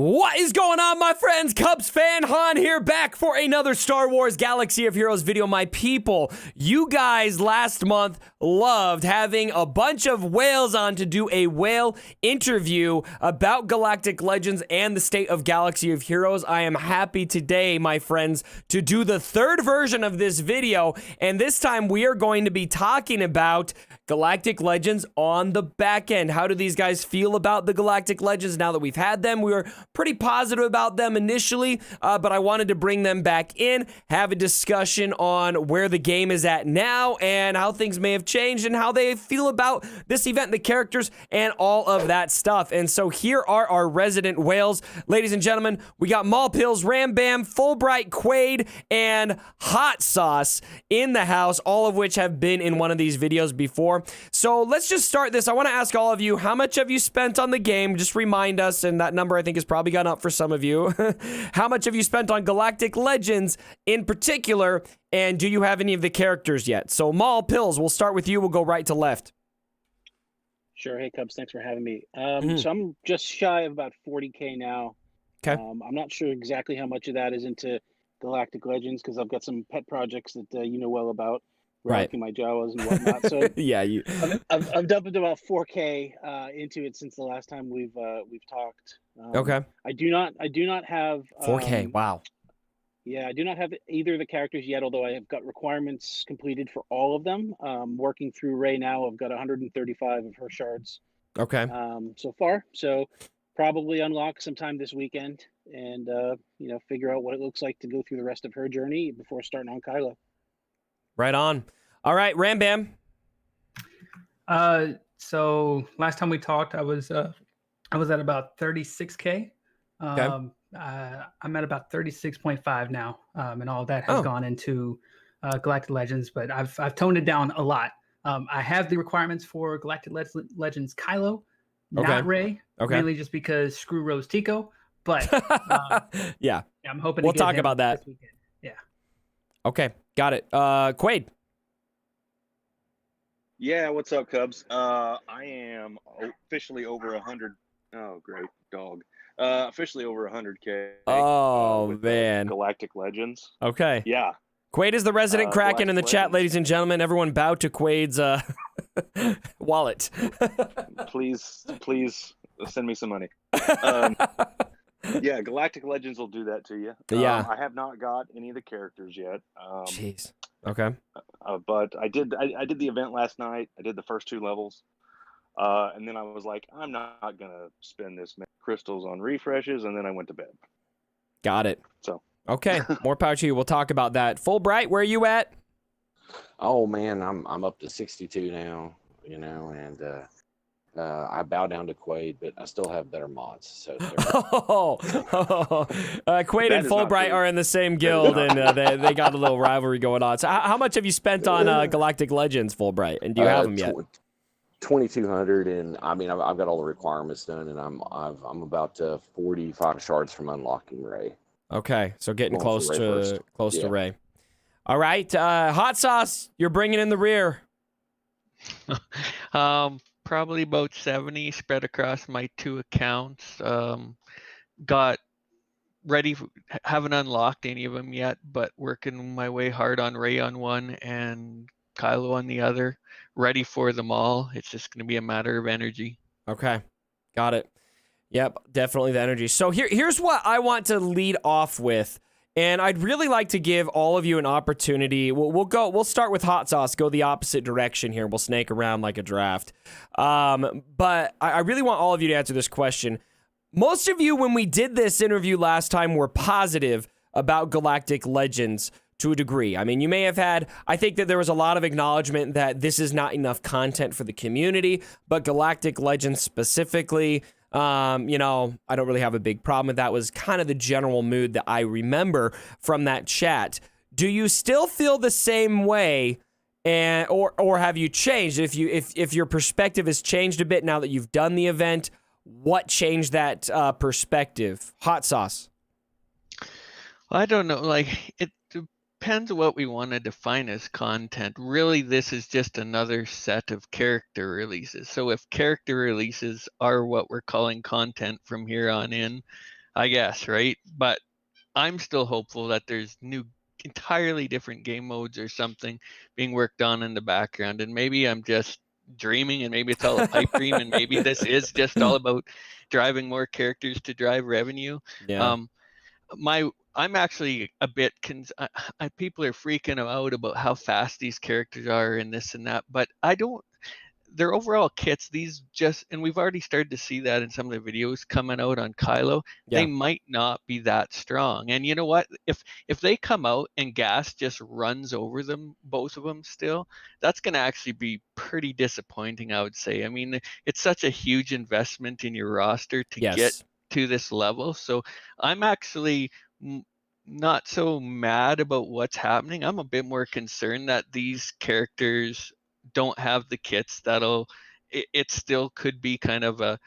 What is going on, my friends? Cubs fan Han here, back for another Star Wars Galaxy of Heroes video. My people, you guys last month loved having a bunch of whales on to do a whale interview about Galactic Legends and the state of Galaxy of Heroes. I am happy today, my friends, to do the third version of this video, and this time we are going to be talking about Galactic Legends on the back end. How do these guys feel about the Galactic Legends now that we've had them? We were pretty positive about them initially, but I wanted to bring them back in, have a discussion on where the game is at now and how things may have changed and how they feel about this event, the characters, and all of that stuff. And so here are our resident whales. Ladies and gentlemen, we got Maul Pills, Ram Bam, Fulbright, Quaid, and Hot Sauce in the house, all of which have been in one of these videos before. So let's just start this. I want to ask all of you, how much have you spent on the game? Just remind us, and that number I think has probably gone up for some of you. How much have you spent on Galactic Legends in particular, and do you have any of the characters yet? So Maul Pills, we'll start with you. We'll go right to left. Sure. Hey, Cubs, thanks for having me. So I'm just shy of about 40K now. Okay. I'm not sure exactly how much of that is into Galactic Legends because I've got some pet projects that you know well about. Right. My Jawas and whatnot. So yeah, I've dumped about 4K into it since the last time we've talked. Okay. I do not have 4K. Wow. Yeah, I do not have either of the characters yet, although I have got requirements completed for all of them. Working through Rey now, I've got 135 of her shards. Okay. So far, so probably unlock sometime this weekend, and figure out what it looks like to go through the rest of her journey before starting on Kylo. Right on. All right, Ram Bam. So last time we talked, I was at about 36K. Okay. I'm at about 36.5 now, and all that has gone into Galactic Legends, but I've toned it down a lot. I have the requirements for Galactic Legends Kylo, not Rey, mainly just because screw Rose Tico. But yeah, I'm hoping we'll talk about that. Yeah. Okay, got it. Quaid. Yeah, what's up, Cubs? I am officially over 100. Oh, great dog. Officially over 100K. Oh, man. Galactic Legends. Okay. Yeah. Quaid is the resident Kraken in the chat, ladies and gentlemen. Everyone bow to Quaid's wallet. please send me some money. Yeah, Galactic Legends will do that to you. Yeah. I have not got any of the characters yet. Jeez. Okay. But I did the event last night. I did the first 2 levels. And then I was like, I'm not going to spend this many crystals on refreshes. And then I went to bed. Got it. So. Okay. More power to you. We'll talk about that. Fulbright, where are you at? Oh, man, I'm up to 62 now, and I bow down to Quaid, but I still have better mods. So Quaid and Fulbright are in the same guild, and they got a little rivalry going on. So how much have you spent on Galactic Legends, Fulbright, and do you have them yet? 2,200, and I mean I've got all the requirements done, and I'm about 45 shards from unlocking Rey. Okay, so getting close to Rey. All right, Hot Sauce, you're bringing in the rear. Probably about 70 spread across my 2 accounts. Got ready, haven't unlocked any of them yet, but working my way hard on Rey on one and Kylo on the other. Ready for them all. It's just going to be a matter of energy. Okay, got it. Yep, definitely the energy. So here's what I want to lead off with, and I'd really like to give all of you an opportunity. We'll start with Hot Sauce, go the opposite direction here. We'll snake around like a draft. But I really want all of you to answer this question. Most of you, when we did this interview last time, were positive about Galactic Legends to a degree. I mean, you may have had, I think that there was a lot of acknowledgement that this is not enough content for the community, but Galactic Legends specifically, I don't really have a big problem with that. Was kind of the general mood that I remember from that chat. Do you still feel the same way, or have you changed? If your perspective has changed a bit now that you've done the event, what changed that perspective? Hot Sauce. I don't know. Like, it depends on what we want to define as content. Really, this is just another set of character releases. So if character releases are what we're calling content from here on in, I guess, right? But I'm still hopeful that there's entirely different game modes or something being worked on in the background, and maybe I'm just dreaming, and maybe it's all a pipe dream, and maybe this is just all about driving more characters to drive revenue. Yeah. I'm actually a bit people are freaking out about how fast these characters are and this and that, but I don't. Their overall kits, and we've already started to see that in some of the videos coming out on Kylo. Yeah. They might not be that strong. And you know what? If they come out and gas just runs over them, both of them still, that's going to actually be pretty disappointing, I would say. I mean, it's such a huge investment in your roster to get to this level. So I'm actually not so mad about what's happening. I'm a bit more concerned that these characters don't have the kits it still could be kind of a,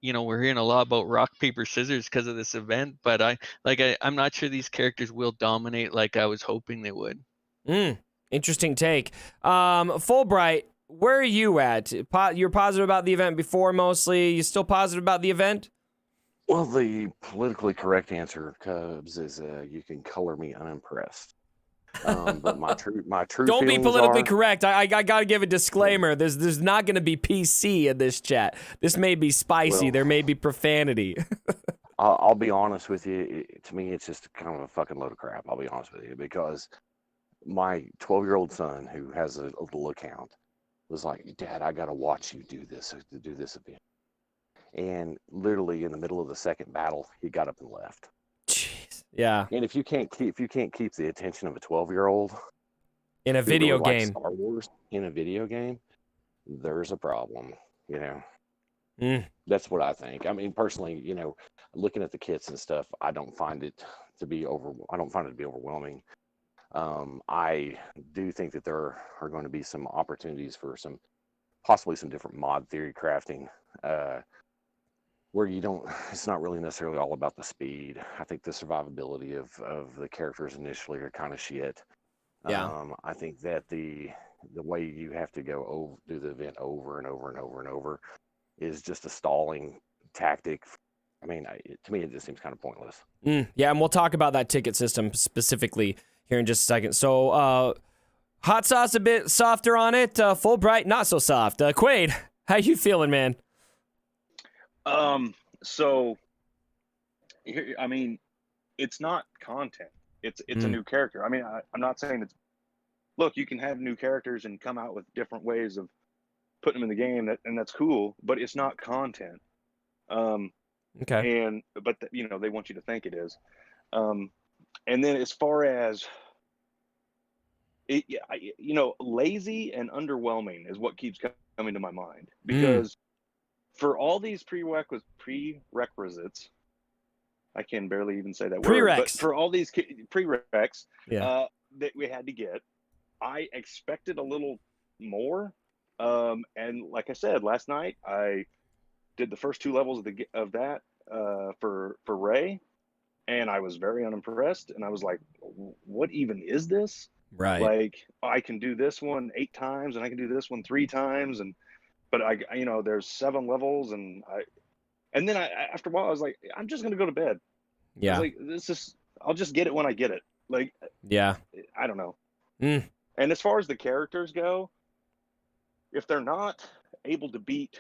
we're hearing a lot about rock paper scissors because of this event, but I'm not sure these characters will dominate like I was hoping they would. Interesting take. Fulbright, where are you at? You're positive about the event before, mostly. You still positive about the event? Well, the politically correct answer, Cubs, is you can color me unimpressed. But my true Don't be politically are, correct. I gotta give a disclaimer. There's not gonna be PC in this chat. This may be spicy. There may be profanity. I'll be honest with you. To me, it's just kind of a fucking load of crap. I'll be honest with you, because my 12-year-old son, who has a little account, was like, "Dad, I gotta watch you do this event." And literally in the middle of the second battle, he got up and left. Jeez. Yeah. And if you can't keep the attention of a 12-year-old in a video game, Star Wars in a video game, there's a problem. That's what I think. I mean, personally, looking at the kits and stuff, I don't find it to be overwhelming. I do think that there are going to be some opportunities for possibly some different mod theory crafting, where it's not really necessarily all about the speed. I think the survivability of the characters initially are kind of shit. Yeah. I think that the way you have to do the event over and over and over and over is just a stalling tactic. I mean, to me, it just seems kind of pointless. Yeah, and we'll talk about that ticket system specifically here in just a second. So, hot sauce a bit softer on it. Fulbright, not so soft. Quaid, how you feeling, man? So I mean, it's not content. It's a new character. I mean, I'm not saying look, you can have new characters and come out with different ways of putting them in the game, and that's cool, but it's not content. Okay. But they want you to think it is. And then as far as it, lazy and underwhelming is what keeps coming to my mind, because for all these prerequisites, I can barely even say that word, but for all these prereqs that we had to get, I expected a little more. And like I said, last night I did the first 2 levels of that for Ray, and I was very unimpressed. And I was like, what even is this? Right. Like, I can do this one 8 times and I can do this one 3 times, but there's 7 levels, and then after a while I was like, I'm just gonna go to bed. Yeah. I was like, I'll just get it when I get it. Like, yeah, I don't know. And as far as the characters go, if they're not able to beat,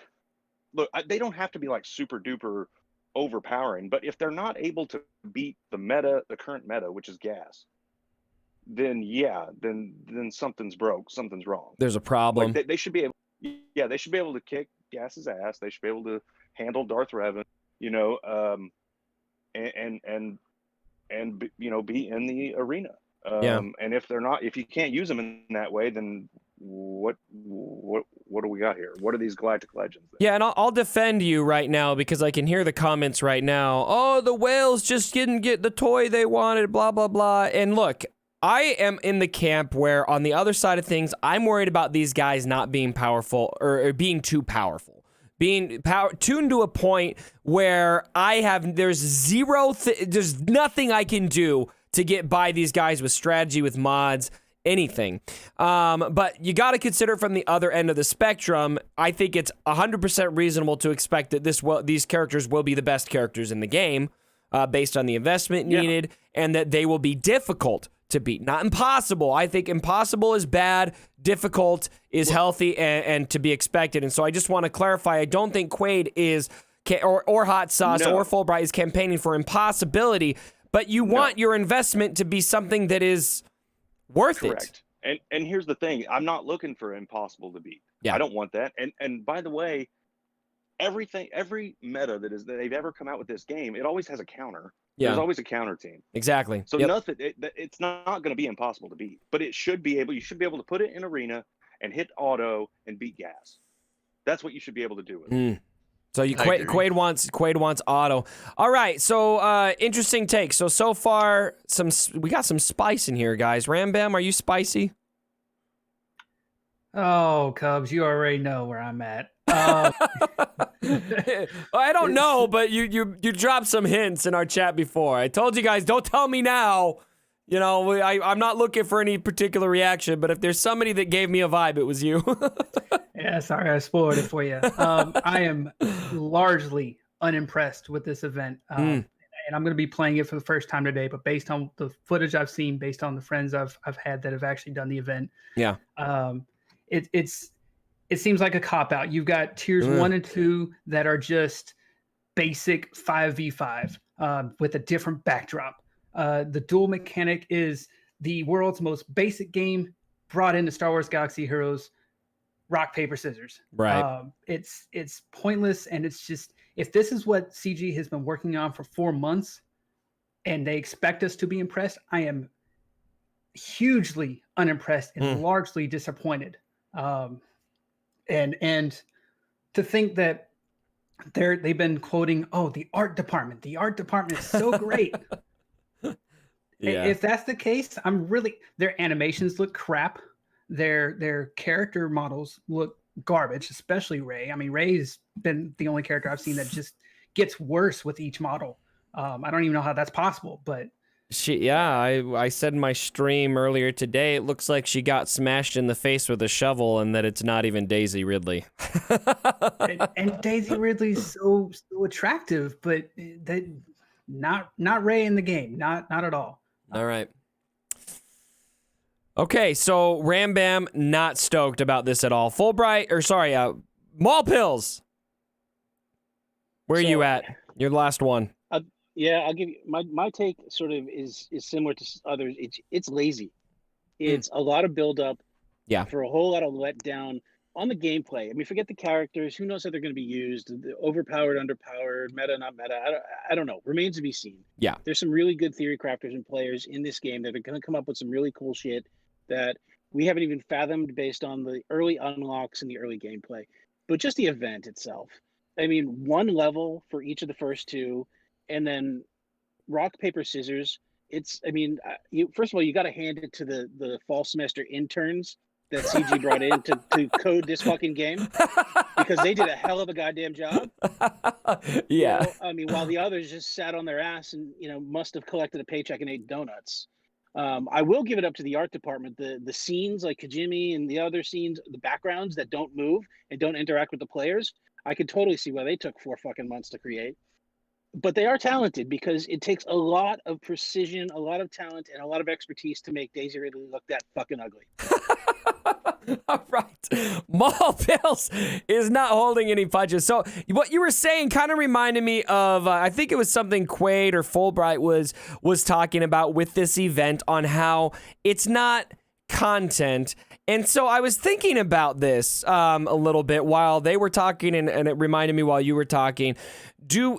they don't have to be like super duper overpowering, but if they're not able to beat the current meta, which is gas, then then something's broke, something's wrong. There's a problem. Like, they should be able. Yeah, they should be able to kick Gas's ass. They should be able to handle Darth Revan, and be in the arena. And if you can't use them in that way, then what do we got here? What are these Galactic Legends? Yeah, and I'll defend you right now, because I can hear the comments right now. Oh, the whales just didn't get the toy they wanted, blah, blah, blah. And look, I am in the camp where, on the other side of things, I'm worried about these guys not being powerful, or being too powerful. Being tuned to a point where there's nothing I can do to get by these guys with strategy, with mods, anything. But you got to consider from the other end of the spectrum. I think it's 100% reasonable to expect that these characters will be the best characters in the game. based on the investment needed, and that they will be difficult to beat. Not impossible. I think impossible is bad. Difficult is healthy and to be expected. And so I just want to clarify, I don't think Quaid is, or Hot Sauce or Fulbright is campaigning for impossibility, but you want your investment to be something that is worth it. And here's the thing. I'm not looking for impossible to beat. I don't want that. And by the way, every meta that they've ever come out with this game, it always has a counter. There's always a counter team. Exactly. So nothing. It's not going to be impossible to beat, but it should be able. You should be able to put it in arena and hit auto and beat gas. That's what you should be able to do with it. So Quaid wants auto. All right. So interesting take. So far we got some spice in here, guys. Rambam, are you spicy? Oh, Cubs, you already know where I'm at. I don't know, but you dropped some hints in our chat before. I told you guys, don't tell me now. You know, I'm not looking for any particular reaction, but if there's somebody that gave me a vibe, it was you. Yeah, sorry, I spoiled it for you. I am largely unimpressed with this event. And I'm going to be playing it for the first time today, but based on the footage I've seen, based on the friends I've had that have actually done the event, it seems like a cop-out. You've got tiers 1 and 2 that are just basic 5v5 with a different backdrop. The duel mechanic is the world's most basic game brought into Star Wars Galaxy Heroes, rock, paper, scissors. Right. It's pointless, and it's just, if this is what CG has been working on for 4 months and they expect us to be impressed, I am hugely unimpressed and largely disappointed. And to think that they've been quoting, the art department is so great. If that's the case, their animations look crap. Their character models look garbage, especially Rey. I mean, Rey's been the only character I've seen that just gets worse with each model. I don't even know how that's possible, but I said in my stream earlier today, it looks like she got smashed in the face with a shovel, and that it's not even Daisy Ridley. and Daisy Ridley's so attractive, but not Rey in the game, not at all. All right. Okay, so Rambam not stoked about this at all. Mall Pills. Where are you at? Your last one. I'll give you my take. Sort of is similar to others. It's lazy. It's a lot of build up. For a whole lot of letdown on the gameplay. I mean, forget the characters. Who knows how they're going to be used? Overpowered, underpowered, meta, not meta. I don't know. Remains to be seen. Yeah. There's some really good theory crafters and players in this game that are going to come up with some really cool shit that we haven't even fathomed based on the early unlocks and the early gameplay. But just the event itself. I mean, one level for each of the first two, and then rock, paper, scissors. First of all, you got to hand it to the fall semester interns that CG brought in to code this fucking game, because they did a hell of a goddamn job. Yeah. While the others just sat on their ass and, must have collected a paycheck and ate donuts. I will give it up to the art department. The scenes like Kajimi and the other scenes, the backgrounds that don't move and don't interact with the players, I could totally see why they took 4 fucking months to create. But they are talented, because it takes a lot of precision, a lot of talent, and a lot of expertise to make Daisy Ridley look that fucking ugly. All right. Mall Pills is not holding any punches. So what you were saying kind of reminded me of, I think it was something Quaid or Fulbright was talking about with this event, on how it's not content. And so I was thinking about this a little bit while they were talking, and it reminded me while you were talking.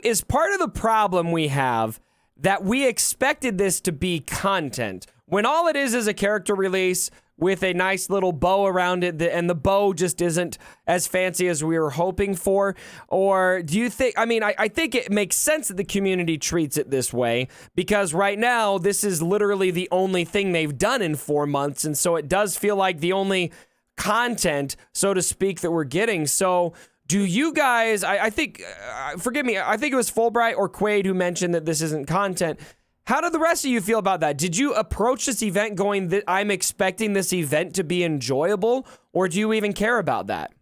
Is part of the problem we have that we expected this to be content, when all it is a character release with a nice little bow around it, and the bow just isn't as fancy as we were hoping for? Or do you think, I think it makes sense that the community treats it this way, because right now this is literally the only thing they've done in 4 months, and so it does feel like the only content, so to speak, that we're getting. So do you guys, I think, forgive me, I think it was Fulbright or Quaid who mentioned that this isn't content. How do the rest of you feel about that? Did you approach this event going that I'm expecting this event to be enjoyable, or do you even care about that?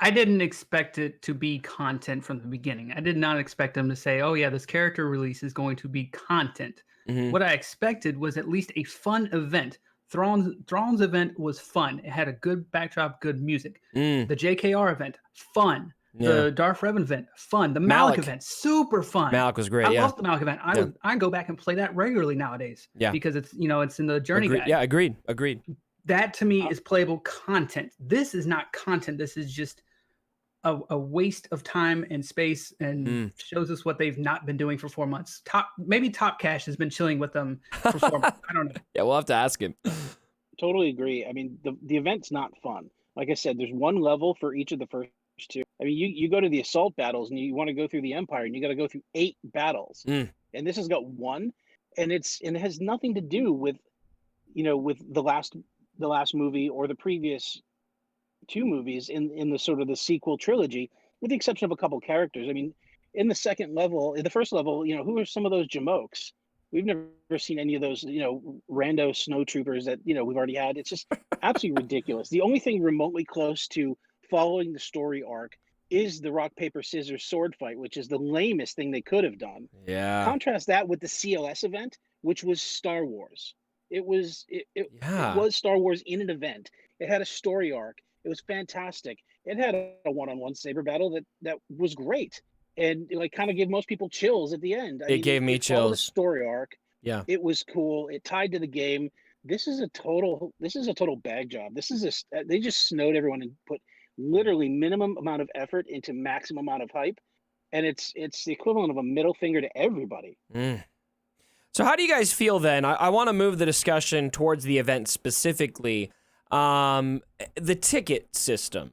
I didn't expect it to be content from the beginning. I did not expect them to say, "Oh yeah, this character release is going to be content." Mhm. What I expected was at least a fun event. Thrawn's event was fun. It had a good backdrop, good music. Mm. The JKR event, fun. Yeah. The Darth Revan event, fun. The Malik event, super fun. Malik was great. I Yeah. love the Malik event. I go back and play that regularly nowadays. Yeah. Because it's it's in the journey guide. Yeah, agreed. That to me is playable content. This is not content. This is just a waste of time and space, and shows us what they've not been doing for 4 months. Maybe Top Cash has been chilling with them for 4 months. I don't know. Yeah, we'll have to ask him. Totally agree. I mean, the event's not fun. Like I said, there's one level for each of the first two. I mean, you go to the assault battles and you want to go through the Empire, and you got to go through 8 battles, and this has got 1, and it has nothing to do with with the last movie or the previous 2 movies in the sort of the sequel trilogy, with the exception of a couple characters. I mean, in the first level, who are some of those jamokes? We've never seen any of those, rando snowtroopers that, we've already had. It's just absolutely ridiculous. The only thing remotely close to following the story arc is the rock, paper, scissors sword fight, which is the lamest thing they could have done. Yeah. Contrast that with the CLS event, which was Star Wars. It was Star Wars in an event. It had a story arc. It was fantastic. It had a one-on-one saber battle that was great, and it kind of gave most people chills at the end. It gave me chills. The story arc. Yeah. It was cool. It tied to the game. This is a total bag job. They just snowed everyone and put literally minimum amount of effort into maximum amount of hype, and it's the equivalent of a middle finger to everybody. So how do you guys feel then? I want to move the discussion towards the event specifically. The ticket system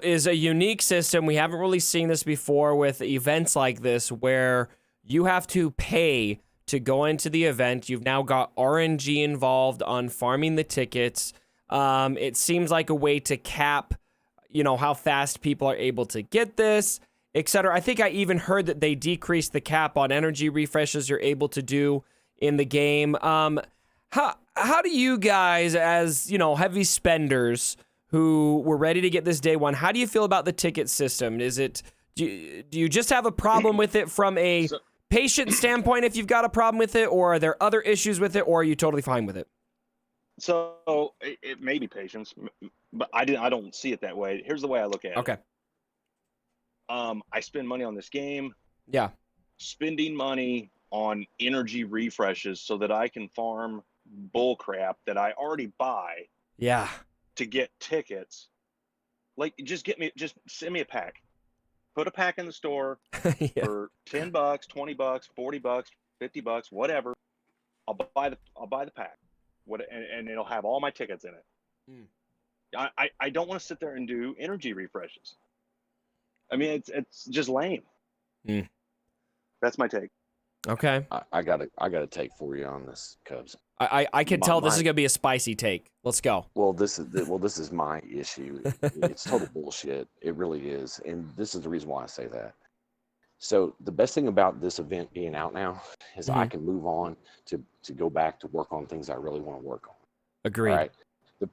is a unique system. We haven't really seen this before with events like this, where you have to pay to go into the event. You've now got RNG involved on farming the tickets. It seems like a way to cap, how fast people are able to get this, etc. I think I even heard that they decreased the cap on energy refreshes you're able to do in the game. How do you guys, as heavy spenders who were ready to get this day one, how do you feel about the ticket system? Do you just have a problem with it from a patient standpoint if you've got a problem with it, or are there other issues with it, or are you totally fine with it? So it may be patience, but I don't see it that way. Here's the way I look at it. Okay. I spend money on this game. Yeah. Spending money on energy refreshes so that I can farm bull crap that I already buy. Yeah. To get tickets. Just send me a pack. Put a pack in the store for $10, $20, $40, $50, whatever. I'll buy the pack. And it'll have all my tickets in it. I don't want to sit there and do energy refreshes. I mean, it's just lame. That's my take. Okay. I got a take for you on this, Cubs. I can tell this is gonna be a spicy take. Let's go. Well, this is my issue. It's total bullshit. It really is, and this is the reason why I say that. So the best thing about this event being out now is I can move on to go back to work on things I really want to work on. Agreed. All right.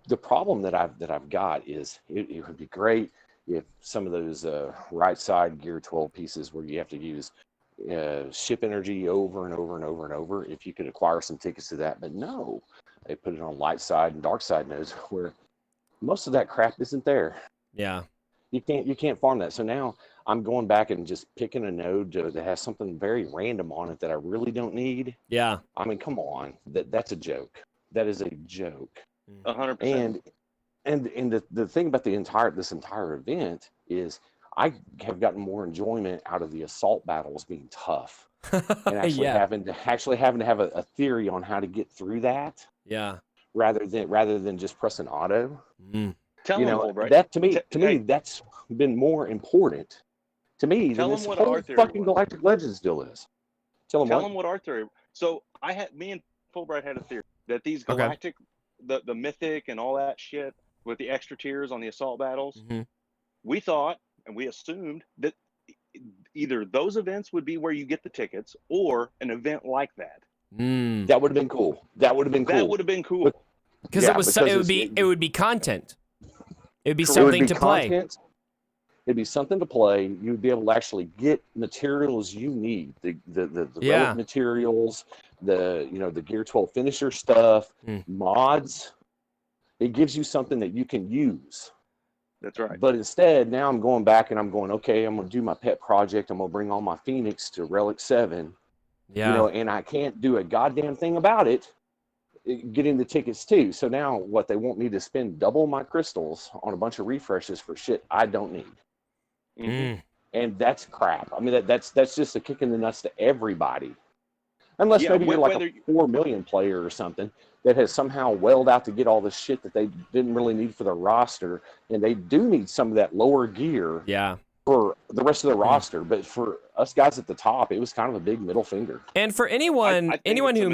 The problem that I've got is it would be great if some of those right side gear 12 pieces where you have to use ship energy over and over and over and over, if you could acquire some tickets to that. But no, they put it on light side and dark side nodes where most of that crap isn't there. Yeah. You can't farm that. So now I'm going back and just picking a node that has something very random on it that I really don't need. Yeah. I mean, come on. That's a joke. That is a joke. 100%. And the thing about this entire event is I have gotten more enjoyment out of the assault battles being tough and actually having to have a theory on how to get through that. Yeah. Rather than just pressing auto. Tell them, right? That to me that's been more important to me than this whole fucking Galactic Legends deal is. Tell them what our theory. So me and Fulbright had a theory that these Galactic, the mythic and all that shit with the extra tiers on the assault battles, we thought and we assumed that either those events would be where you get the tickets or an event like that. That would have been cool. That would have been cool. Because it would be content. It would be something to play. It'd be something to play. You'd be able to actually get materials you need, the Yeah. relic materials, the Gear 12 finisher stuff, mods. It gives you something that you can use. That's right. But instead, now I'm going back and I'm going, okay, I'm going to do my pet project. I'm going to bring all my Phoenix to Relic 7. Yeah. And I can't do a goddamn thing about it. Getting the tickets too. So now what, they want me to spend double my crystals on a bunch of refreshes for shit I don't need. And that's crap. I mean, that's just a kick in the nuts to everybody. Unless maybe you're like a 4 million player or something that has somehow welled out to get all the shit that they didn't really need for their roster, and they do need some of that lower gear for the rest of the roster. But for us guys at the top, it was kind of a big middle finger. And for anyone who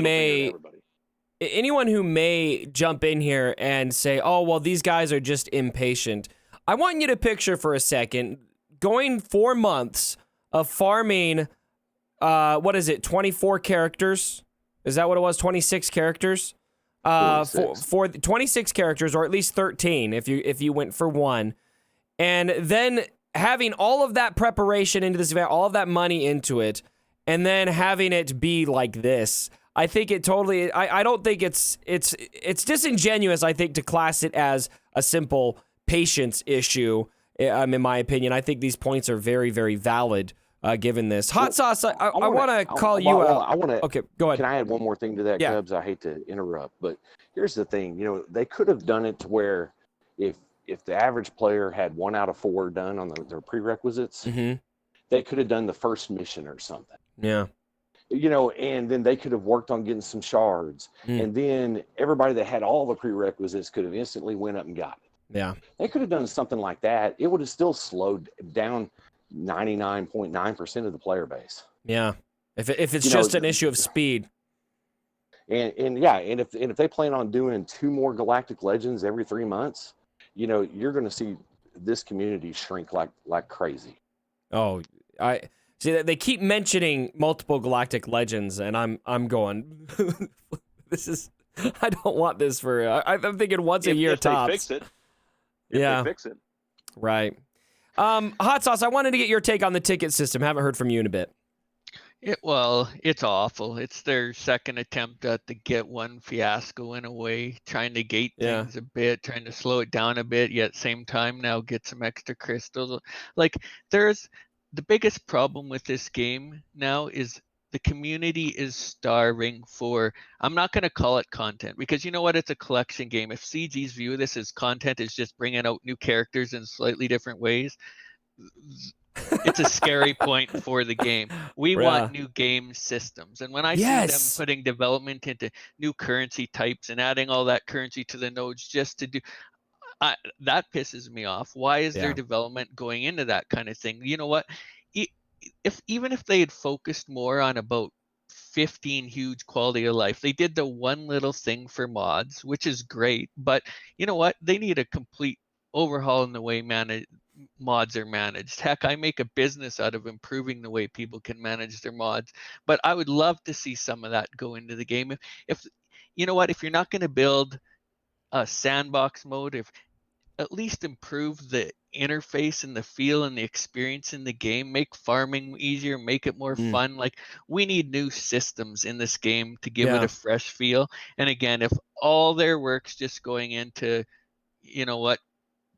may jump in here and say, oh, well, these guys are just impatient. I want you to picture for a second going 4 months of farming, 24 characters? Is that what it was? 26 characters? for 26 characters, or at least 13 if you went for one. And then having all of that preparation into this event, all of that money into it, and then having it be like this. I think it totally, I don't think it's disingenuous, I think, to class it as a simple patience issue, in my opinion. I think these points are very, very valid, given this. Hot Sauce, I want to call you out. Okay, go ahead. Can I add one more thing to that, Cubs? I hate to interrupt, but here's the thing. They could have done it to where if the average player had 1 out of 4 done on their prerequisites, they could have done the first mission or something. Yeah. And then they could have worked on getting some shards. And then everybody that had all the prerequisites could have instantly went up and got it. Yeah. They could have done something like that. It would have still slowed down 99.9% of the player base. Yeah. If it's just an issue of speed. And if they plan on doing 2 more Galactic Legends every 3 months, you're going to see this community shrink like crazy. Oh, I see. They keep mentioning multiple Galactic Legends, and I'm going. This is. I don't want this for. I'm thinking once a year if tops. They fix it. They fix it. Right. Hot Sauce, I wanted to get your take on the ticket system. Haven't heard from you in a bit. It's awful. It's their second attempt at the get one fiasco in a way, trying to gate things a bit, trying to slow it down a bit, yet same time now get some extra crystals. Like, there's the biggest problem with this game now is the community is starving for, I'm not going to call it content, because you know what? It's a collection game. If CG's view this as content is just bringing out new characters in slightly different ways, it's a scary point for the game. We want new game systems. And when I see them putting development into new currency types and adding all that currency to the nodes just to do, that pisses me off. Why is there development going into that kind of thing? You know what? Even if they had focused more on about 15 huge quality of life, they did the one little thing for mods, which is great. But you know what? They need a complete overhaul in the way mods are managed. Heck, I make a business out of improving the way people can manage their mods. But I would love to see some of that go into the game. If you know what, if you're not going to build a sandbox mode, at least improve the interface and the feel and the experience in the game, make farming easier, make it more fun. Like, we need new systems in this game to give it a fresh feel. And again, if all their work's just going into,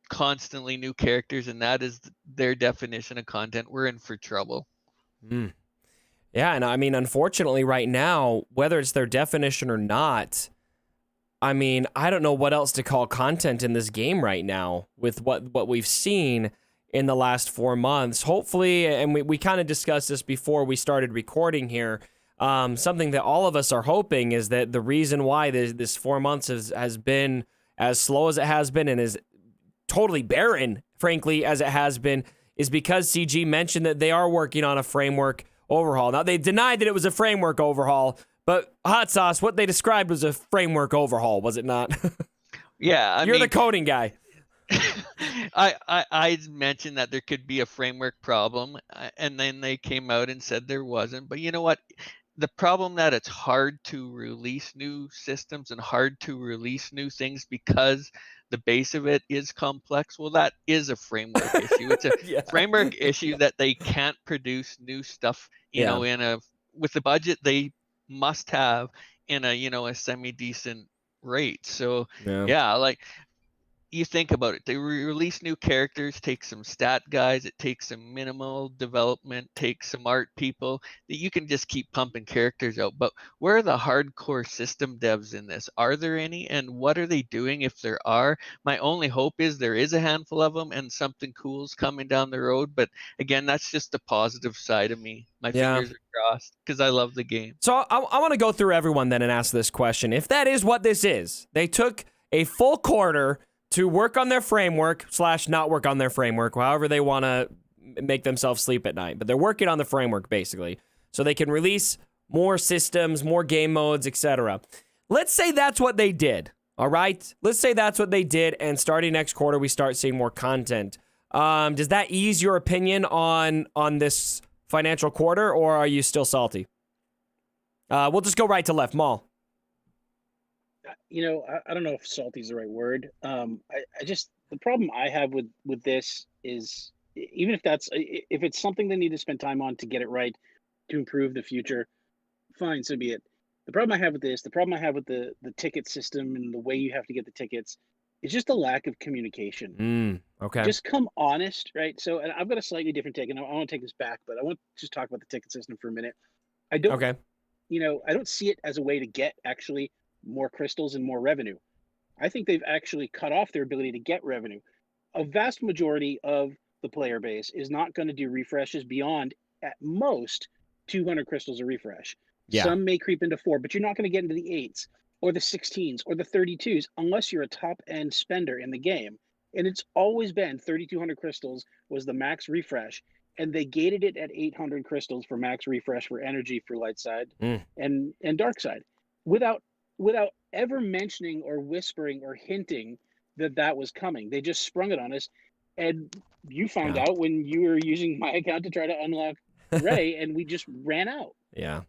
constantly new characters, and that is their definition of content, we're in for trouble. Yeah, and I mean, unfortunately right now, whether it's their definition or not, I mean, I don't know what else to call content in this game right now with what we've seen in the last 4 months. Hopefully, and we kind of discussed this before we started recording here, something that all of us are hoping is that the reason why this 4 months has been as slow as it has been and is totally barren, frankly, as it has been, is because CG mentioned that they are working on a framework overhaul. Now, they denied that it was a framework overhaul, but Hot Sauce, what they described was a framework overhaul, was it not? Yeah, You're the coding guy. I mentioned that there could be a framework problem, and then they came out and said there wasn't. But you know what? the problem that it's hard to release new systems and hard to release new things because the base of it is complex. Well, that is a framework issue. It's a Yeah. framework issue that they can't produce new stuff, with the budget they must have in a semi-decent rate. So yeah, like, you think about it, they release new characters, take some stat guys, it takes some minimal development, takes some art people, that you can just keep pumping characters out. But where are the hardcore system devs in this? Are there any? And what are they doing if there are? My only hope is there is a handful of them and something cool's coming down the road. But again, that's just the positive side of me. My fingers are crossed because I love the game. So I want to go through everyone then and ask this question. If that is what this is, they took a full quarter to work on their framework / not work on their framework, however they want to make themselves sleep at night. But they're working on the framework, basically, so they can release more systems, more game modes, etc. Let's say that's what they did, all right? Let's say that's what they did, and starting next quarter, we start seeing more content. Does that ease your opinion on this financial quarter, or are you still salty? We'll just go right to left. Maul. I don't know if salty is the right word. I just, the problem I have with this is, even if it's something they need to spend time on to get it right, to improve the future, fine, so be it. The problem I have with this, the problem I have with the ticket system and the way you have to get the tickets, is just a lack of communication. Okay. Just come honest, right? So, and I've got a slightly different take, and I want to take this back, but I want to just talk about the ticket system for a minute. I don't see it as a way to get actually more crystals and more revenue. I think they've actually cut off their ability to get revenue. A vast majority of the player base is not going to do refreshes beyond, at most, 200 crystals a refresh. Yeah. Some may creep into 4, but you're not going to get into the 8s or the 16s or the 32s unless you're a top end spender in the game. And it's always been 3,200 crystals was the max refresh, and they gated it at 800 crystals for max refresh for energy for light side and dark side, without ever mentioning or whispering or hinting that was coming. They just sprung it on us, and you found out when you were using my account to try to unlock Ray, and we just ran out. Yeah.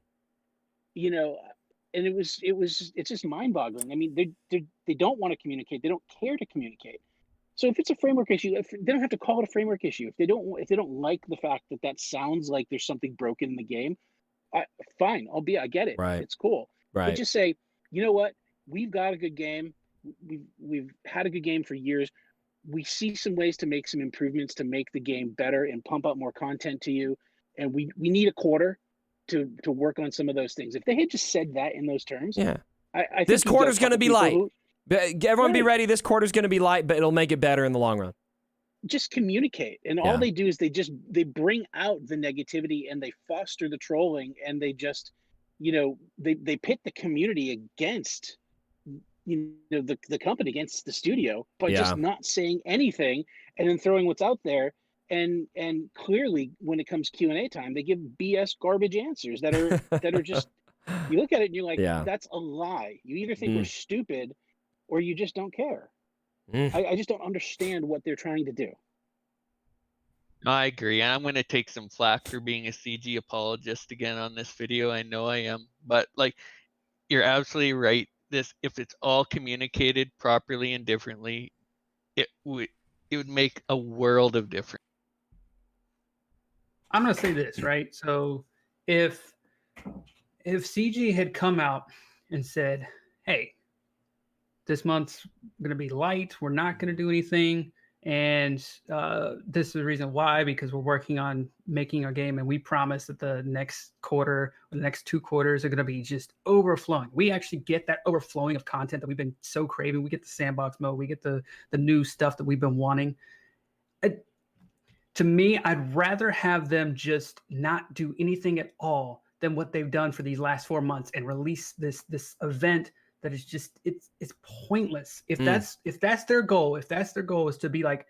And it's just mind-boggling. I mean, they don't want to communicate. They don't care to communicate. So if it's a framework issue, if they don't have to call it a framework issue. If they don't like the fact that sounds like there's something broken in the game, fine. I get it. Right. It's cool. Right. But just say, you know what? We've got a good game. We've had a good game for years. We see some ways to make some improvements to make the game better and pump out more content to you. And we need a quarter to work on some of those things. If they had just said that in those terms, I think this quarter's going to be light. Everyone be Right. ready. This quarter's going to be light, but it'll make it better in the long run. Just communicate. And all they do is they bring out the negativity and they foster the trolling, and they just, they pit the community against, the company, against the studio, by just not saying anything and then throwing what's out there. And clearly when it comes Q&A time, they give BS garbage answers that are just, you look at it and you're like, that's a lie. You either think we're stupid or you just don't care. I just don't understand what they're trying to do. I agree. And I'm going to take some flack for being a CG apologist again on this video. I know I am. But you're absolutely right. If it's all communicated properly and differently, it would make a world of difference. I'm going to say this, right? So if CG had come out and said, hey, this month's going to be light, we're not going to do anything, and this is the reason why, because we're working on making our game, and we promise that the next quarter or the next 2 quarters are going to be just overflowing. We actually get that overflowing of content that we've been so craving. We get the sandbox mode, we get the new stuff that we've been wanting. To me, I'd rather have them just not do anything at all than what they've done for these last 4 months and release this event that is just it's pointless. If that's their goal, is to be like,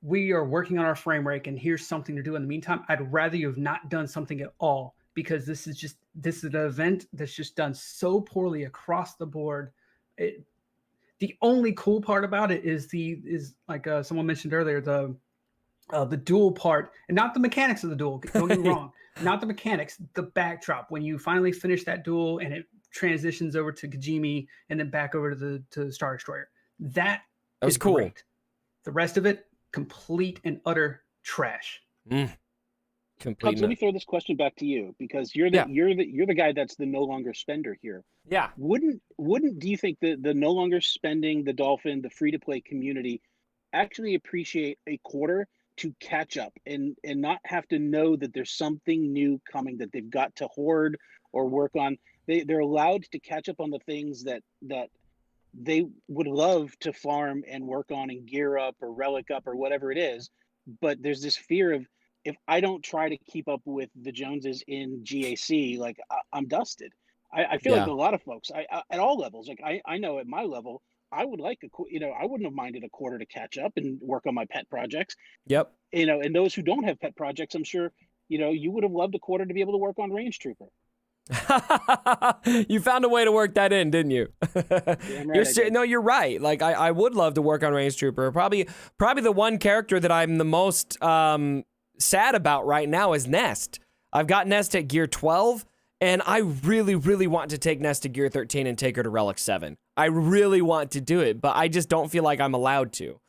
we are working on our framework and here's something to do in the meantime, I'd rather you have not done something at all, because this is an event that's just done so poorly across the board. The only cool part about it is like someone mentioned earlier, the duel part, and not the mechanics of the duel, don't get me wrong, not the mechanics, the backdrop. When you finally finish that duel and it transitions over to Kajimi and then back over to the Star Destroyer, that was is cool. great. The rest of it, complete and utter trash. Cubs, let me throw this question back to you, because you're the guy that's the no longer spender here. Yeah. Wouldn't do you think the no longer spending the Dolphin, the free to play community, actually appreciate a quarter to catch up and not have to know that there's something new coming that they've got to hoard or work on? They're allowed to catch up on the things that they would love to farm and work on and gear up or relic up or whatever it is. But there's this fear of, if I don't try to keep up with the Joneses in GAC, like I'm dusted. I feel like a lot of folks, I at all levels, like I know at my level, I would like I wouldn't have minded a quarter to catch up and work on my pet projects. Yep. And those who don't have pet projects, I'm sure, you would have loved a quarter to be able to work on Range Trooper. You found a way to work that in, didn't you? Damn right No, you're right. Like I would love to work on Range Trooper. Probably the one character that I'm the most sad about right now is Nest. I've got Nest at gear 12, and I really, really want to take Nest to gear 13 and take her to Relic 7. I really want to do it, but I just don't feel like I'm allowed to.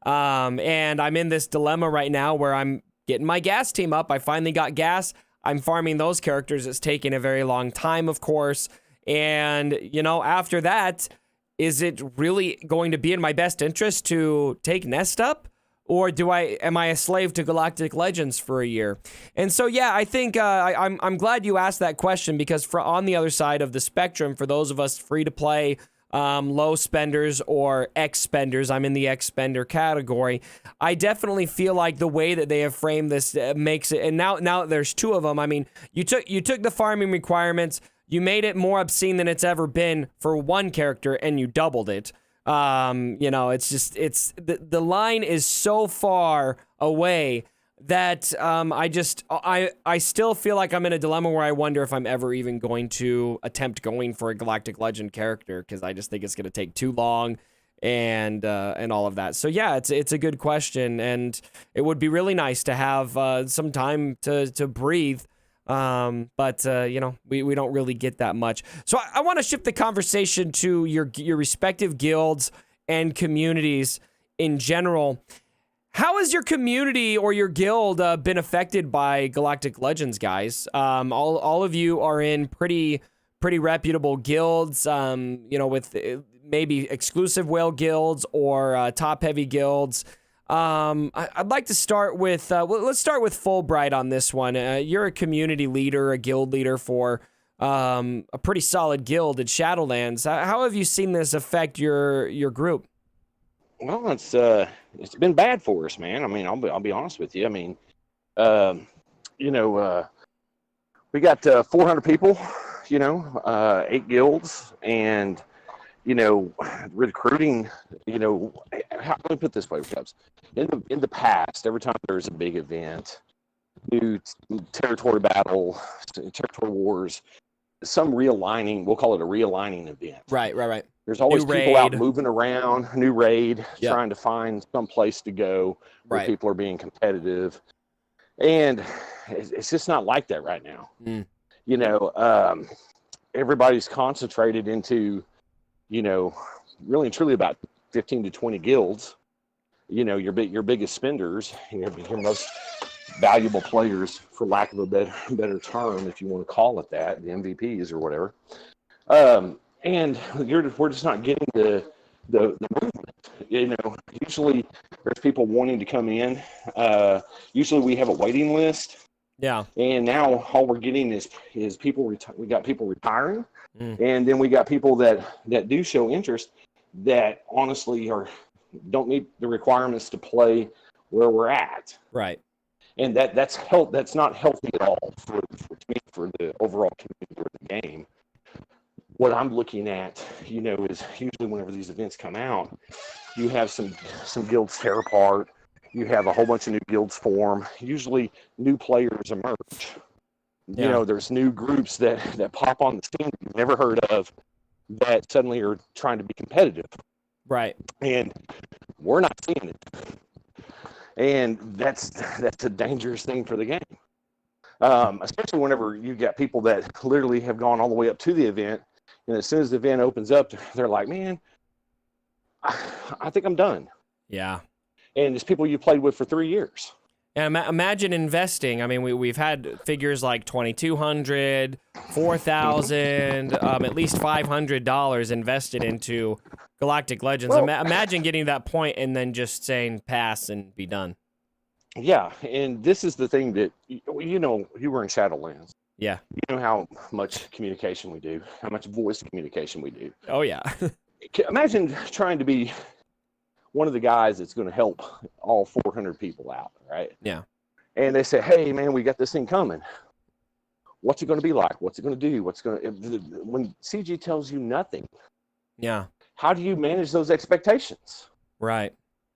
And I'm in this dilemma right now where I'm getting my gas team up. I finally got gas. I'm farming those characters. It's taken a very long time, of course. And, after that, is it really going to be in my best interest to take Nest up? Or am I a slave to Galactic Legends for a year? And so, yeah, I think I'm glad you asked that question, because on the other side of the spectrum, for those of us free to play, low spenders or X spenders, I'm in the X spender category. I definitely feel like the way that they have framed this makes it, and now there's two of them. I mean, you took the farming requirements, you made it more obscene than it's ever been for one character, and you doubled it. It's just, the line is so far away that I still feel like I'm in a dilemma where I wonder if I'm ever even going to attempt going for a Galactic Legend character, because I just think it's going to take too long and all of that. So yeah, it's a good question, and it would be really nice to have some time to breathe. But we don't really get that much. So I want to shift the conversation to your respective guilds and communities in general. How has your community or your guild been affected by Galactic Legends, guys? All of you are in pretty reputable guilds, with maybe exclusive whale guilds or top-heavy guilds. I'd like to start with, let's start with Fulbright on this one. You're a community leader, a guild leader for a pretty solid guild at Shadowlands. How have you seen this affect your group? Well, it's been bad for us, man. I mean, I'll be honest with you. I mean, we got 400 people, 8 guilds, and recruiting. Let me put it this way, Cubs. In the past, every time there's a big event, new territory battle, territory wars, some realigning, we'll call it a realigning event. Right. There's always new people raid. out moving around, new raid, Yep. trying to find some place to go where Right. people are being competitive. And it's just not like that right now. Everybody's concentrated into, really and truly about 15 to 20 guilds. Your biggest spenders, your most valuable players, for lack of a better term, if you want to call it that, the MVPs or whatever. And we're just not getting the movement. Usually there's people wanting to come in. Usually we have a waiting list. Yeah. And now all we're getting is people. We got people retiring, and then we got people that do show interest that honestly don't meet the requirements to play where we're at. Right. And that's not healthy at all for the overall community of the game. What I'm looking at, is usually whenever these events come out, you have some guilds tear apart. You have a whole bunch of new guilds form. Usually new players emerge. Yeah. There's new groups that pop on the scene you've never heard of that suddenly are trying to be competitive. Right. And we're not seeing it. And that's a dangerous thing for the game. Especially whenever you get people that literally have gone all the way up to the event, and as soon as the event opens up, they're like, man, I think I'm done. Yeah. And it's people you played with for 3 years. And imagine investing. I mean, we've had figures like $2,200, $4,000, at least $500 invested into Galactic Legends. Well, Imagine getting to that point and then just saying pass and be done. Yeah, and this is the thing that, you were in Shadowlands. Yeah. You know how much communication we do, how much voice communication we do. Oh, yeah. Imagine trying to be one of the guys that's going to help all 400 people out, right? Yeah. And they say, hey, man, we got this thing coming. What's it going to be like? What's it going to do? When CG tells you nothing? Yeah. How do you manage those expectations? Right.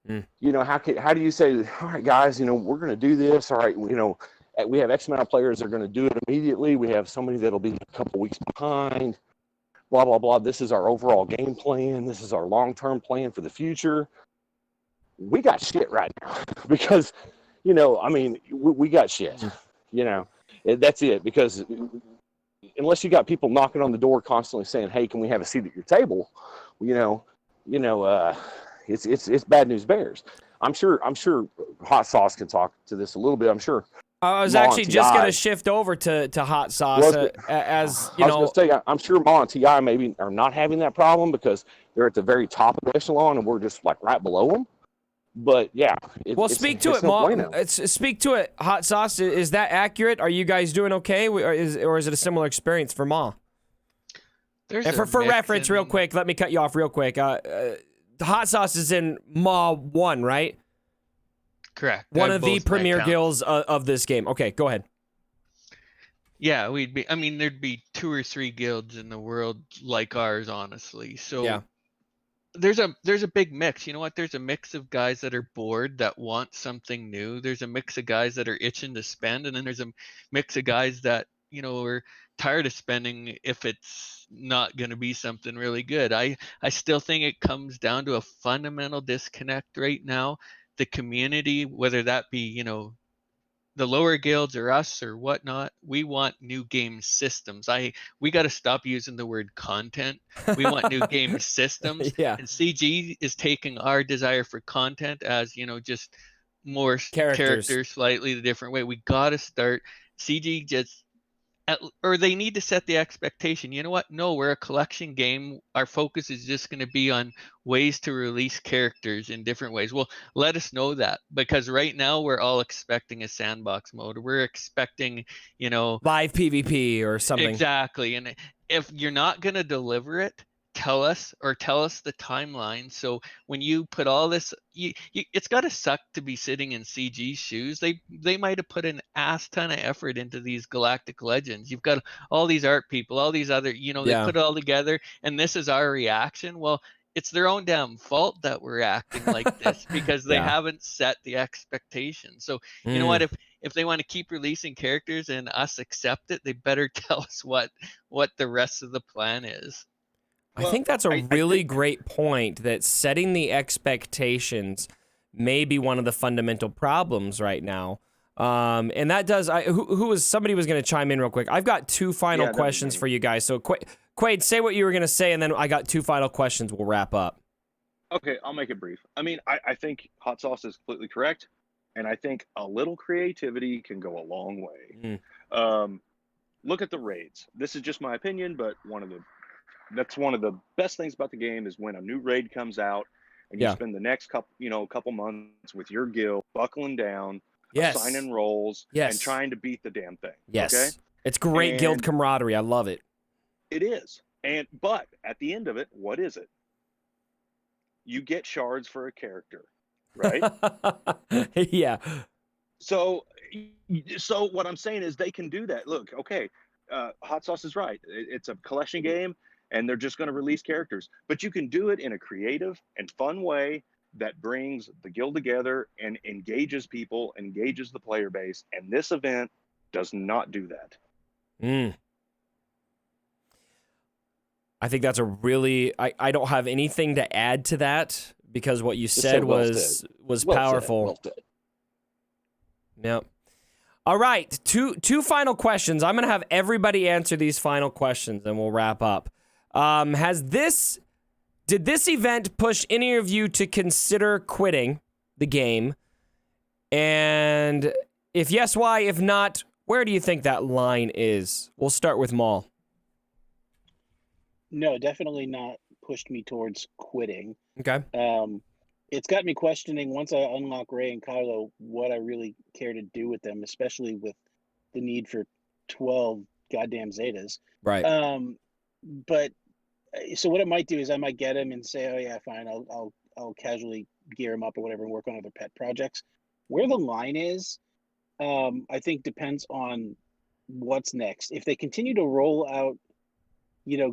How do you say, all right, guys, we're going to do this. All right, we have X amount of players that are going to do it immediately. We have somebody that'll be a couple weeks behind. Blah, blah, blah. This is our overall game plan. This is our long-term plan for the future. We got shit right now because, we got shit, that's it. Because unless you got people knocking on the door constantly saying, hey, can we have a seat at your table? It's bad news bears. I'm sure Hot Sauce can talk to this a little bit. I'm sure. I was actually just going to shift over to Hot Sauce I'm sure Ma and T.I. maybe are not having that problem because they're at the very top of the echelon and we're just like right below them. But yeah. Speak to it, Ma. Speak to it, Hot Sauce. Is that accurate? Are you guys doing okay? Or is it a similar experience for Ma? For reference, real quick, let me cut you off real quick. Hot Sauce is in Ma 1, right? Correct. One of the premier guilds of this game. Okay, go ahead. Yeah, there'd be 2 or 3 guilds in the world like ours, honestly. So yeah. There's a big mix. You know what? There's a mix of guys that are bored that want something new. There's a mix of guys that are itching to spend, and then there's a mix of guys that, are tired of spending if it's not going to be something really good. I still think it comes down to a fundamental disconnect right now. The community, whether that be, the lower guilds or us or whatnot, we want new game systems. We got to stop using the word content. We want new game systems. Yeah. And CG is taking our desire for content as, just more characters slightly the different way. We got to start CG or they need to set the expectation. You know what? No, we're a collection game. Our focus is just going to be on ways to release characters in different ways. Well, let us know that, because right now we're all expecting a sandbox mode. We're expecting, live PvP or something. Exactly. And if you're not going to deliver it, tell us the timeline. So when you put all this, it's got to suck to be sitting in CG's shoes. They might have put an ass ton of effort into these Galactic Legends. You've got all these art people, all these other, they put it all together, and this is our reaction. Well, it's their own damn fault that we're acting like this because they haven't set the expectation. So you know what, if they want to keep releasing characters and us accept it, they better tell us what the rest of the plan is. I think that's a really great point, that setting the expectations may be one of the fundamental problems right now. And that does, somebody was going to chime in real quick. I've got 2 final questions for you guys. So Quaid, say what you were going to say, and then I got 2 final questions. We'll wrap up. Okay, I'll make it brief. I think Hot Sauce is completely correct, and I think a little creativity can go a long way. Look at the raids. This is just my opinion, but that's one of the best things about the game is when a new raid comes out and you spend the next couple months with your guild buckling down, assigning roles, and trying to beat the damn thing. Yes. Okay? It's great guild camaraderie. I love it. It is. But at the end of it, what is it? You get shards for a character, right? Yeah. So what I'm saying is they can do that. Look, okay, Hot Sauce is right. It's a collection game, and they're just going to release characters. But you can do it in a creative and fun way that brings the guild together and engages people, engages the player base. And this event does not do that. I think that's a really... I don't have anything to add to that, because what you said was powerful. Yep. All right, two final questions. I'm going to have everybody answer these final questions, and we'll wrap up. Did this event push any of you to consider quitting the game? And if yes, why? If not, where do you think that line is? We'll start with Maul. No, definitely not pushed me towards quitting. Okay. It's got me questioning, once I unlock Rey and Kylo, what I really care to do with them, especially with the need for 12 goddamn Zetas. Right. But so what it might do is I might get him and say, oh yeah, fine, I'll casually gear him up or whatever and work on other pet projects. Where the line is, I think depends on what's next. If they continue to roll out,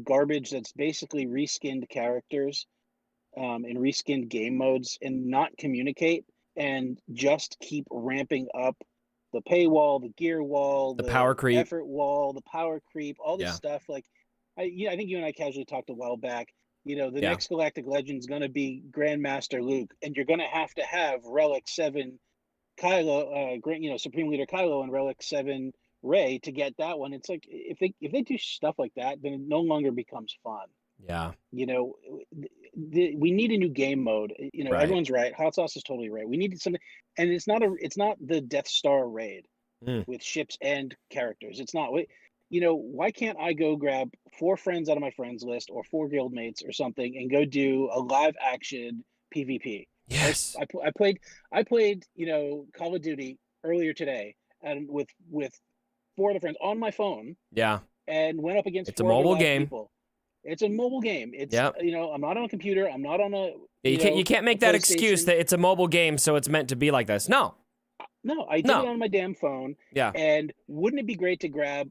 garbage that's basically reskinned characters, and reskinned game modes, and not communicate, and just keep ramping up the paywall, the gear wall, the power creep, effort wall, the power creep, all this stuff. Like, I think you and I casually talked a while back. The next Galactic Legend is going to be Grandmaster Luke, and you're going to have Relic 7 Kylo, Supreme Leader Kylo, and Relic 7 Rey to get that one. It's like, if they do stuff like that, then it no longer becomes fun. Yeah. We need a new game mode. Right. Everyone's right. Hot Sauce is totally right. We need something, and it's not the Death Star raid with ships and characters. It's not. Why can't I go grab 4 friends out of my friends list, or 4 guildmates or something, and go do a live action PvP? Yes. I played Call of Duty earlier today, and with 4 other friends on my phone. Yeah. And went up against. It's a mobile game. People. It's a mobile game. It's I'm not on a computer. I'm not on a. You can't make that excuse that it's a mobile game, so it's meant to be like this. No. No, I did it on my damn phone. Yeah. And wouldn't it be great to grab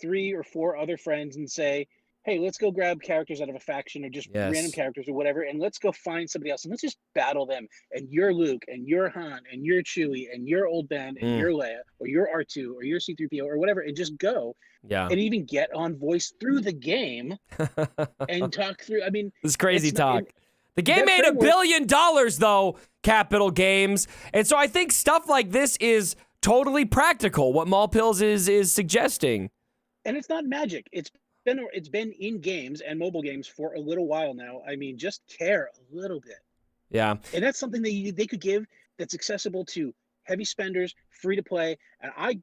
3 or 4 other friends and say, hey, let's go grab characters out of a faction, or just random characters or whatever, and let's go find somebody else and let's just battle them. And you're Luke, and you're Han, and you're Chewie, and you're Old Ben, and you're Leia, or you're R2, or you're C-3PO, or whatever, and just go. Yeah. And even get on voice through the game and talk through. I mean, this is crazy talk. The game made $1 billion, though, Capital Games. And so I think stuff like this is totally practical, what Maul Pills is suggesting. And it's not magic. It's been in games and mobile games for a little while now. I mean, just care a little bit. Yeah. And that's something that they could give that's accessible to heavy spenders, free to play. And I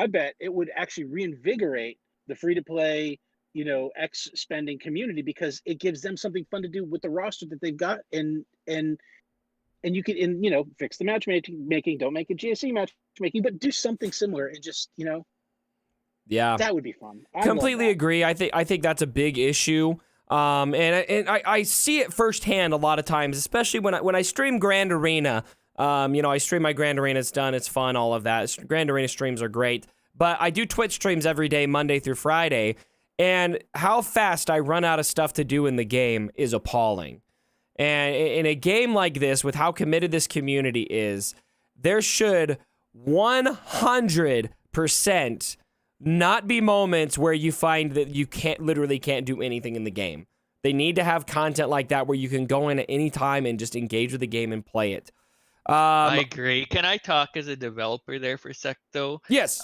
bet it would actually reinvigorate the free to play, X spending community, because it gives them something fun to do with the roster that they've got. And you can, fix the matchmaking, don't make it GSC matchmaking, but do something similar and just, yeah, that would be fun. Completely agree. I think that's a big issue. And I see it firsthand a lot of times, especially when I stream Grand Arena. I stream my Grand Arena. It's done. It's fun. All of that. Grand Arena streams are great. But I do Twitch streams every day, Monday through Friday. And how fast I run out of stuff to do in the game is appalling. And in a game like this, with how committed this community is, there should 100% not be moments where you find that you literally can't do anything in the game. They need to have content like that where you can go in at any time and just engage with the game and play it. I agree. Can I talk as a developer there for a sec, though? Yes.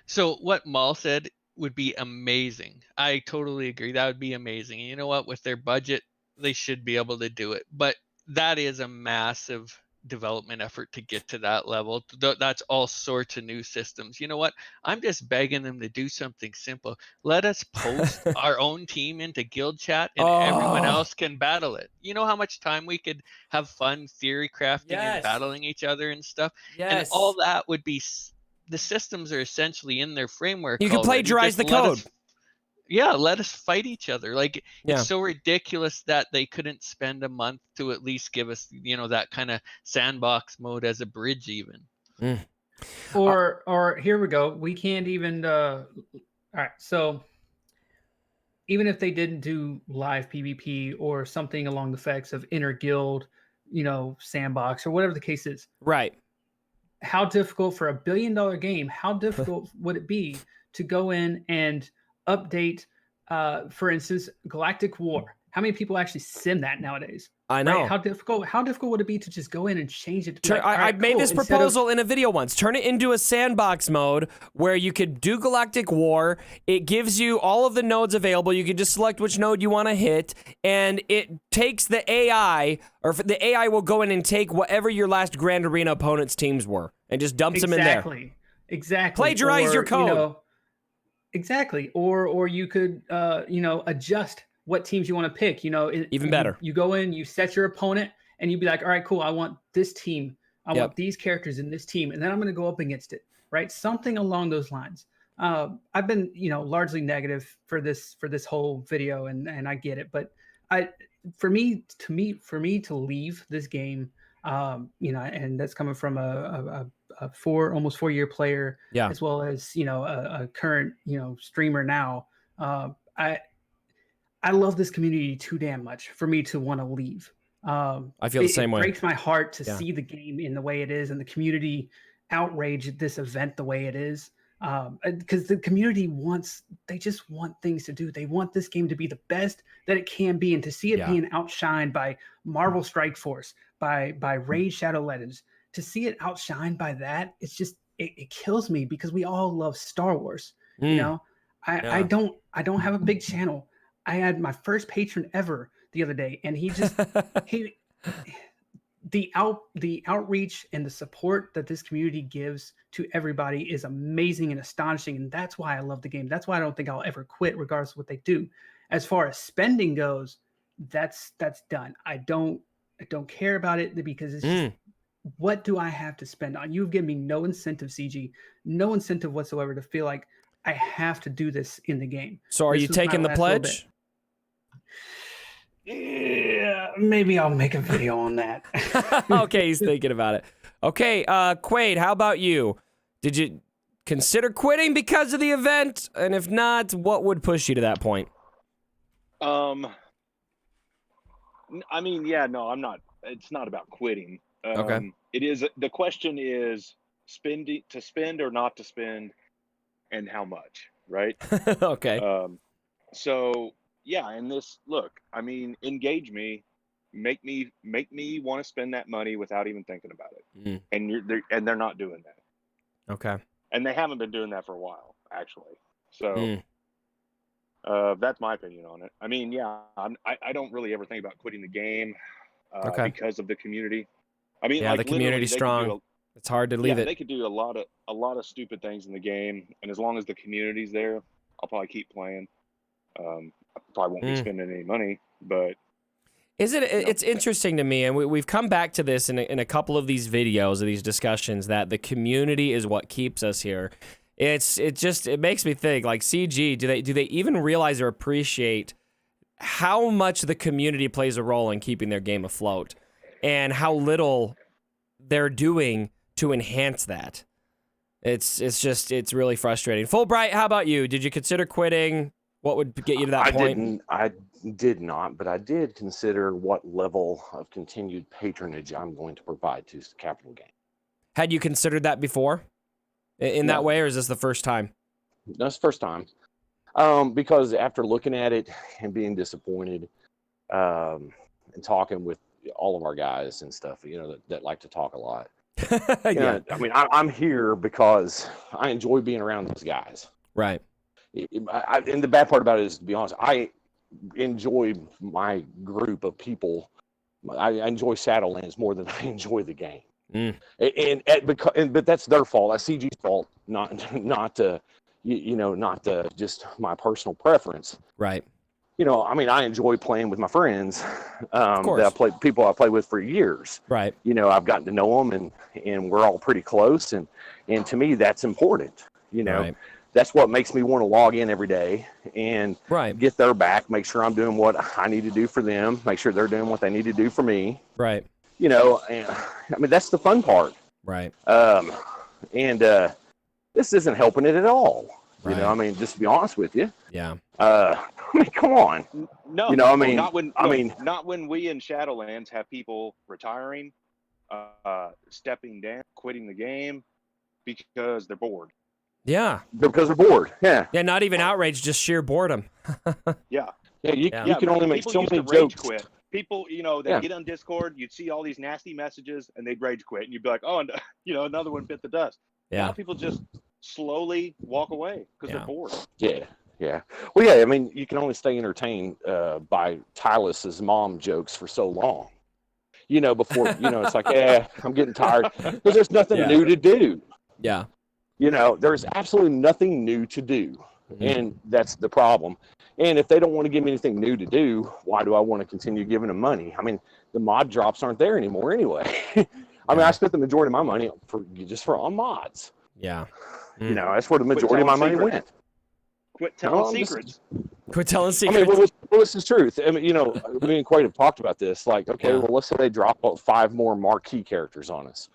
So what Maul said would be amazing. I totally agree. That would be amazing. And you know what? With their budget, they should be able to do it. But that is a massive development effort to get to that level. That's all sorts of new systems. You know what? I'm just begging them to do something simple. Let us post our own team into guild chat, and everyone else can battle it. You know how much time we could have fun theory crafting and battling each other and stuff? Yes. And all that would be, the systems are essentially in their framework. You can plagiarize the code. Let us fight each other. Like, it's so ridiculous that they couldn't spend a month to at least give us, that kind of sandbox mode as a bridge even. Or here we go. We can't even, all right. So even if they didn't do live PvP or something along the effects of inner guild, sandbox or whatever the case is. Right. How difficult for $1 billion game, how difficult would it be to go in and update, for instance, Galactic War? how many people actually sim that nowadays? I know. Right? How difficult would it be to just go in and change it? To be like, I made cool, this proposal in a video once. Turn it into a sandbox mode where you could do Galactic War. It gives you all of the nodes available. You can just select which node you want to hit, and it takes the AI, or the AI will go in and take whatever your last Grand Arena opponent's teams were and just dumps them in there. Exactly. Plagiarize your code. Exactly. Or you could, adjust what teams you want to pick. Even better. You go in, you set your opponent, and you'd be like, all right, cool. I want this team. I want these characters in this team, and then I'm going to go up against it. Right. Something along those lines. I've been, largely negative for this whole video, and I get it, but for me to leave this game, and that's coming from a almost 4-year player, as well as a current streamer now. I love this community too damn much for me to want to leave. I feel the same way. It breaks my heart to see the game in the way it is, and the community outrage this event the way it is. Because the community they just want things to do. They want this game to be the best that it can be, and to see it being outshined by Marvel Strike Force, by Raid Shadow Legends, to see it outshined by that, it's just it kills me, because we all love Star Wars. I don't have a big channel. I had my first patron ever the other day, and he just the outreach and the support that this community gives to everybody is amazing and astonishing, and that's why I love the game. That's why I don't think I'll ever quit, regardless of what they do. As far as spending goes, that's done. I don't care about it, because it's just, what do I have to spend on? You've given me no incentive, CG, no incentive whatsoever to feel like I have to do this in the game. So are you taking the pledge? Yeah, maybe I'll make a video on that. Okay, he's thinking about it. Okay, Quaid, how about you? Did you consider quitting because of the event? And if not, what would push you to that point? I mean, no, I'm not. It's not about quitting. Okay. It is. The question is to spend or not to spend, and how much, right? Okay. So yeah, and this, look, I mean, engage me, make me want to spend that money without even thinking about it. And they're not doing that. Okay. And they haven't been doing that for a while, actually. So that's my opinion on it. I mean, I don't really ever think about quitting the game because of the community. I mean, the community's strong. It's hard to leave it. They could do a lot of stupid things in the game, and as long as the community's there, I'll probably keep playing. I probably won't be spending any money, but it's interesting to me, and we've come back to this in a couple of these videos, of these discussions, that the community is what keeps us here. It makes me think, like, CG, do they even realize or appreciate how much the community plays a role in keeping their game afloat, and how little they're doing to enhance that? It's really frustrating. Fulbright, how about you? Did you consider quitting? What would get you to that point? I did not, but I did consider what level of continued patronage I'm going to provide to Capital Game. Had you considered that before in that way, or is this the first time? No, it's the first time. Because after looking at it and being disappointed, and talking with all of our guys and stuff, that like to talk a lot. I mean, I'm here because I enjoy being around those guys. Right. And the bad part about it is, to be honest, I enjoy my group of people. I enjoy Shadowlands more than I enjoy the game. But that's their fault. That's CG's fault, not just my personal preference. Right. I mean, I enjoy playing with my friends. People I played with for years. Right. I've gotten to know them, and we're all pretty close, and to me that's important. Right. That's what makes me want to log in every day and get their back, make sure I'm doing what I need to do for them, make sure they're doing what they need to do for me. Right. And I mean, that's the fun part. Right. And this isn't helping it at all. Right. I mean, just to be honest with you. Yeah. I mean, come on. No, I mean, not when we in Shadowlands have people retiring, stepping down, quitting the game because they're bored. Yeah. Because they're bored. Yeah. Yeah, not even outrage, just sheer boredom. Yeah. Yeah, you Yeah. you can only make people so used many to rage jokes. quit. People, they'd Yeah. get on Discord, you'd see all these nasty messages, and they'd rage quit, and you'd be like, oh, and, another one bit the dust. Yeah. Now people just slowly walk away because Yeah. they're bored. Yeah. Well, yeah. I mean, you can only stay entertained by Tylus's mom jokes for so long. Before it's like, I'm getting tired because there's nothing Yeah. new to do. Yeah. There's absolutely nothing new to do, and that's the problem. And if they don't want to give me anything new to do, why do I want to continue giving them money? I mean, the mod drops aren't there anymore anyway. I mean, I spent the majority of my money on mods. Yeah. That's where the majority of my money went. Quit telling I'm just- secrets. Quit telling I secrets. mean, this is truth. I mean, me and Quaid have talked about this. Like, okay, well, let's say they drop 5 more marquee characters on us.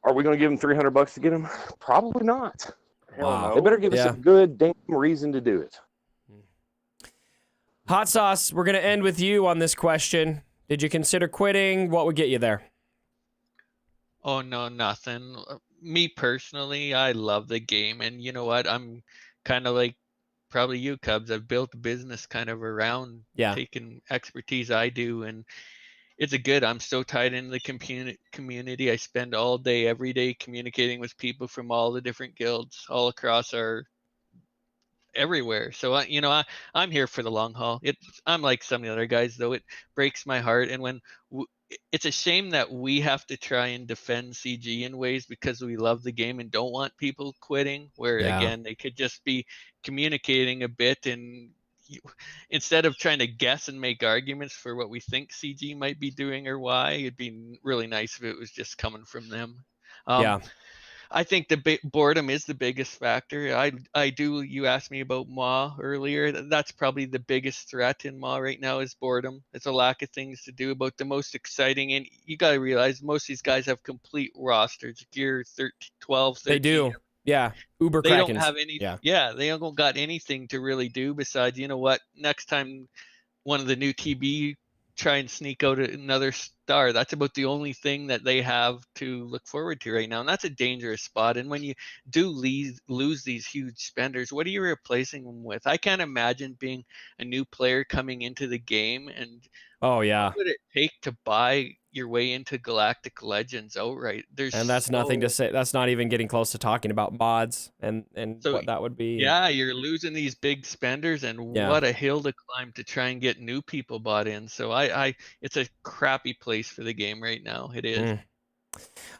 Are we going to give them $300 to get them? Probably not. Wow. They better give us a good damn reason to do it. Hot Sauce, we're going to end with you on this question. Did you consider quitting? What would get you there? Oh, no, nothing. Me personally, I love the game. And you know what? I'm kind of like probably you, Cubs. I've built a business kind of around taking expertise I do. And it's I'm so tied into the community. I spend all day, every day communicating with people from all the different guilds all across everywhere. So I'm here for the long haul. I'm like some of the other guys, though. It breaks my heart, and when it's a shame that we have to try and defend CG in ways because we love the game and don't want people quitting. Where again, they could just be communicating a bit, and instead of trying to guess and make arguments for what we think CG might be doing or why, it'd be really nice if it was just coming from them. I think the boredom is the biggest factor. You asked me about Maw earlier. That's probably the biggest threat in Maw right now is boredom. It's a lack of things to do. About the most exciting, and you got to realize most of these guys have complete rosters, gear 13, 12, 13. They do. Yeah. Uber They Krakens. don't have any. Yeah, they don't got anything to really do besides, next time one of the new TB try and sneak out another star. That's about the only thing that they have to look forward to right now. And that's a dangerous spot. And when you do lose these huge spenders, what are you replacing them with? I can't imagine being a new player coming into the game and what would it take to buy your way into Galactic Legends outright? And that's nothing to say. That's not even getting close to talking about mods and so, what that would be. Yeah, you're losing these big spenders, and what a hill to climb to try and get new people bought in. So it's a crappy place for the game right now. It is.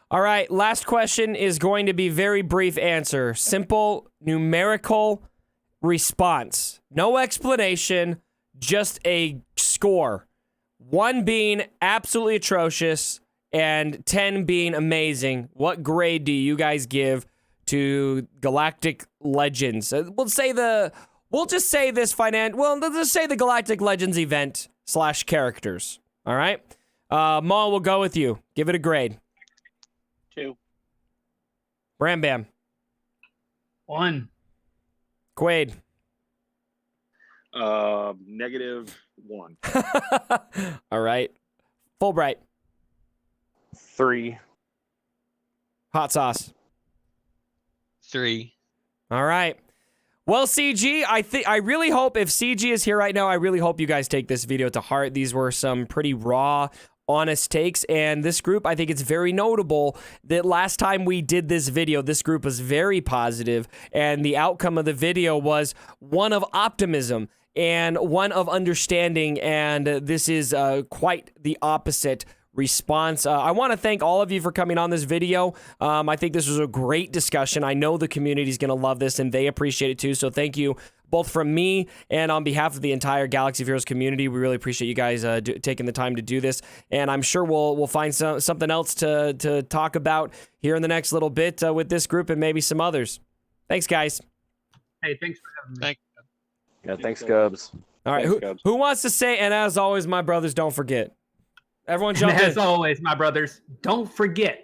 All right, last question is going to be very brief answer. Simple numerical response. No explanation, just a score. 1 being absolutely atrocious and 10 being amazing. What grade do you guys give to Galactic Legends? Let's just say the Galactic Legends event / characters. All right. Maul, we'll go with you. Give it a grade. 2. Bram Bam. 1. Quaid. -1. All right. Fulbright. 3. Hot Sauce. 3. All right. Well, CG, I really hope if CG is here right now, I really hope you guys take this video to heart. These were some pretty raw, honest takes, and this group, I think it's very notable that last time we did this video, this group was very positive, and the outcome of the video was one of optimism and one of understanding, and this is quite the opposite response. I want to thank all of you for coming on this video. I think this was a great discussion. I know the community is going to love this, and they appreciate it too, so thank you both from me and on behalf of the entire Galaxy of Heroes community. We really appreciate you guys taking the time to do this, and I'm sure we'll find something else to talk about here in the next little bit with this group and maybe some others. Thanks, guys. Hey, thanks for having me. Thanks. Yeah, thanks, Cubs. All right, who wants to say, and as always, my brothers, don't forget. Everyone jump in. As always, my brothers, don't forget